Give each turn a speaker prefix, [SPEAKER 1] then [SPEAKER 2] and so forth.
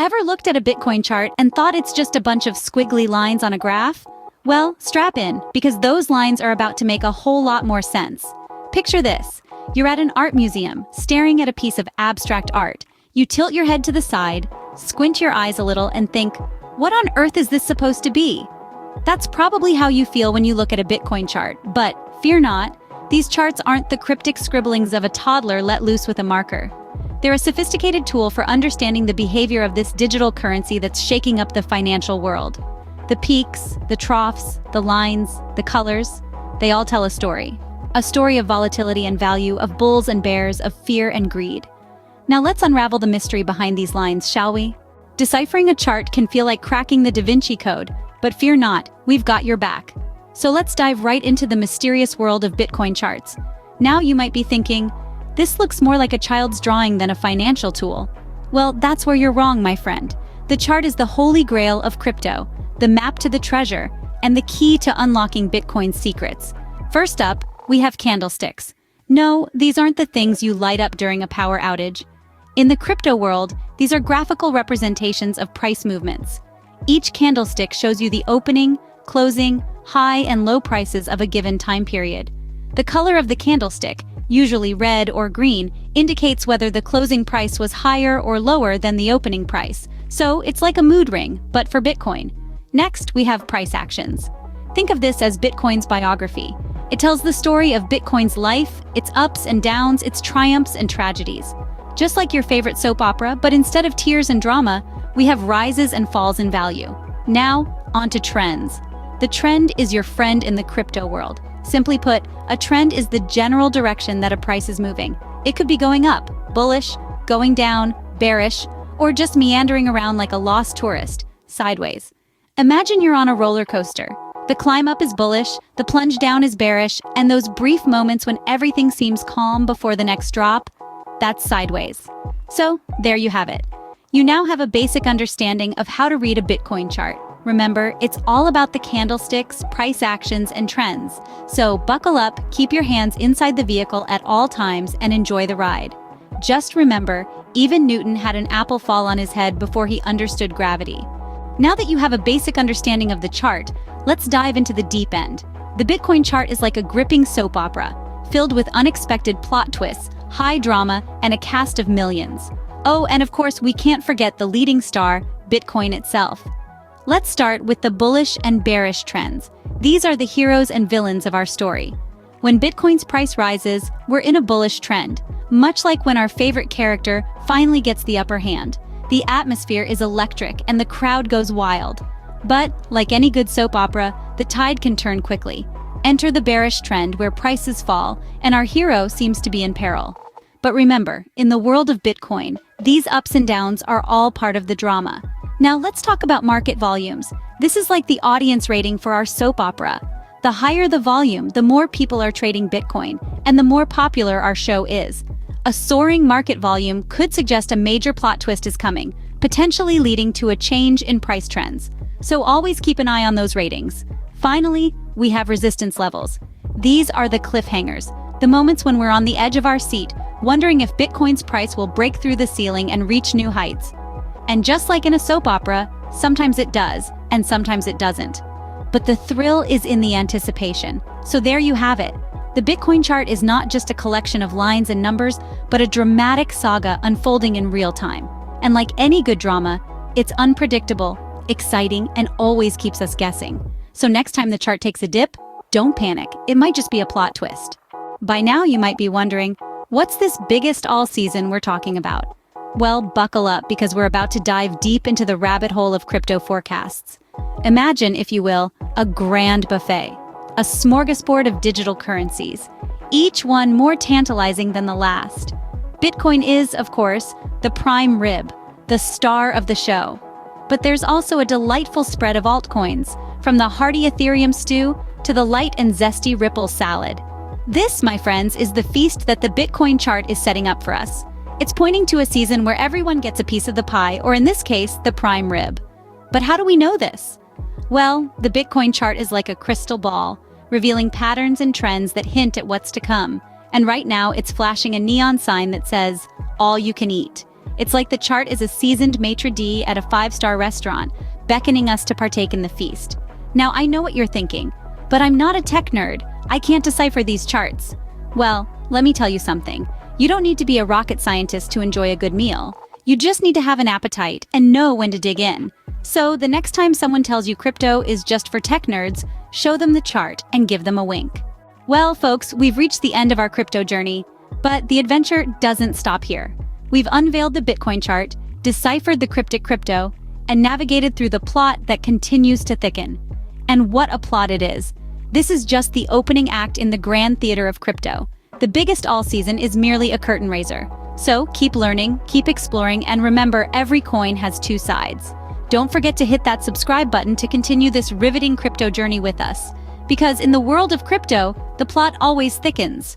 [SPEAKER 1] Ever looked at a Bitcoin chart and thought it's just a bunch of squiggly lines on a graph? Well, strap in, because those lines are about to make a whole lot more sense. Picture this. You're at an art museum, staring at a piece of abstract art. You tilt your head to the side, squint your eyes a little, and think, what on earth is this supposed to be? That's probably how you feel when you look at a Bitcoin chart, but fear not, these charts aren't the cryptic scribblings of a toddler let loose with a marker. They're a sophisticated tool for understanding the behavior of this digital currency that's shaking up the financial world. The peaks, the troughs, the lines, the colors, they all tell a story. A story of volatility and value, of bulls and bears, of fear and greed. Now let's unravel the mystery behind these lines, shall we? Deciphering a chart can feel like cracking the Da Vinci Code, but fear not, we've got your back. So let's dive right into the mysterious world of Bitcoin charts. Now you might be thinking, this looks more like a child's drawing than a financial tool. Well, that's where you're wrong, my friend. The chart is the holy grail of crypto, the map to the treasure, and the key to unlocking Bitcoin's secrets. First up, we have candlesticks. No, these aren't the things you light up during a power outage. In the crypto world, these are graphical representations of price movements. Each candlestick shows you the opening, closing, high and low prices of a given time period. The color of the candlestick, usually red or green, indicates whether the closing price was higher or lower than the opening price. So it's like a mood ring, but for Bitcoin. Next, we have price actions. Think of this as Bitcoin's biography. It tells the story of Bitcoin's life, its ups and downs, its triumphs and tragedies. Just like your favorite soap opera, but instead of tears and drama, we have rises and falls in value. Now, on to trends. The trend is your friend in the crypto world. Simply put, a trend is the general direction that a price is moving. It could be going up, bullish, going down, bearish, or just meandering around like a lost tourist, sideways. Imagine you're on a roller coaster. The climb up is bullish, the plunge down is bearish, and those brief moments when everything seems calm before the next drop, that's sideways. So, there you have it. You now have a basic understanding of how to read a Bitcoin chart. Remember, it's all about the candlesticks, price actions, and trends. So buckle up, keep your hands inside the vehicle at all times, and enjoy the ride. Just remember, even Newton had an apple fall on his head before he understood gravity. Now that you have a basic understanding of the chart, let's dive into the deep end. The Bitcoin chart is like a gripping soap opera, filled with unexpected plot twists, high drama, and a cast of millions. Oh, and of course, we can't forget the leading star, Bitcoin itself. Let's start with the bullish and bearish trends. These are the heroes and villains of our story. When Bitcoin's price rises, we're in a bullish trend, much like when our favorite character finally gets the upper hand. The atmosphere is electric and the crowd goes wild. But, like any good soap opera, the tide can turn quickly. Enter the bearish trend where prices fall and our hero seems to be in peril. But remember, in the world of Bitcoin, these ups and downs are all part of the drama. Now let's talk about market volumes. This is like the audience rating for our soap opera. The higher the volume, the more people are trading Bitcoin, and the more popular our show is. A soaring market volume could suggest a major plot twist is coming, potentially leading to a change in price trends. So always keep an eye on those ratings. Finally, we have resistance levels. These are the cliffhangers, the moments when we're on the edge of our seat, wondering if Bitcoin's price will break through the ceiling and reach new heights. And just like in a soap opera, sometimes it does, and sometimes it doesn't. But the thrill is in the anticipation. So there you have it. The Bitcoin chart is not just a collection of lines and numbers, but a dramatic saga unfolding in real time. And like any good drama, it's unpredictable, exciting, and always keeps us guessing. So next time the chart takes a dip, don't panic. It might just be a plot twist. By now you might be wondering, what's this biggest all season we're talking about? Well, buckle up because we're about to dive deep into the rabbit hole of crypto forecasts. Imagine, if you will, a grand buffet, a smorgasbord of digital currencies, each one more tantalizing than the last. Bitcoin is, of course, the prime rib, the star of the show. But there's also a delightful spread of altcoins, from the hearty Ethereum stew to the light and zesty Ripple salad. This, my friends, is the feast that the Bitcoin chart is setting up for us. It's pointing to a season where everyone gets a piece of the pie, or in this case, the prime rib. But how do we know this? Well, the Bitcoin chart is like a crystal ball, revealing patterns and trends that hint at what's to come. And right now, it's flashing a neon sign that says, "All you can eat." It's like the chart is a seasoned maitre d' at a five-star restaurant, beckoning us to partake in the feast. Now, I know what you're thinking, but I'm not a tech nerd. I can't decipher these charts. Well, let me tell you something. You don't need to be a rocket scientist to enjoy a good meal. You just need to have an appetite and know when to dig in. So, the next time someone tells you crypto is just for tech nerds, show them the chart and give them a wink. Well, folks, we've reached the end of our crypto journey, but the adventure doesn't stop here. We've unveiled the Bitcoin chart, deciphered the cryptic crypto, and navigated through the plot that continues to thicken. And what a plot it is! This is just the opening act in the grand theater of crypto. The biggest all season is merely a curtain raiser. So keep learning, keep exploring, and remember, every coin has two sides. Don't forget to hit that subscribe button to continue this riveting crypto journey with us. Because in the world of crypto, the plot always thickens.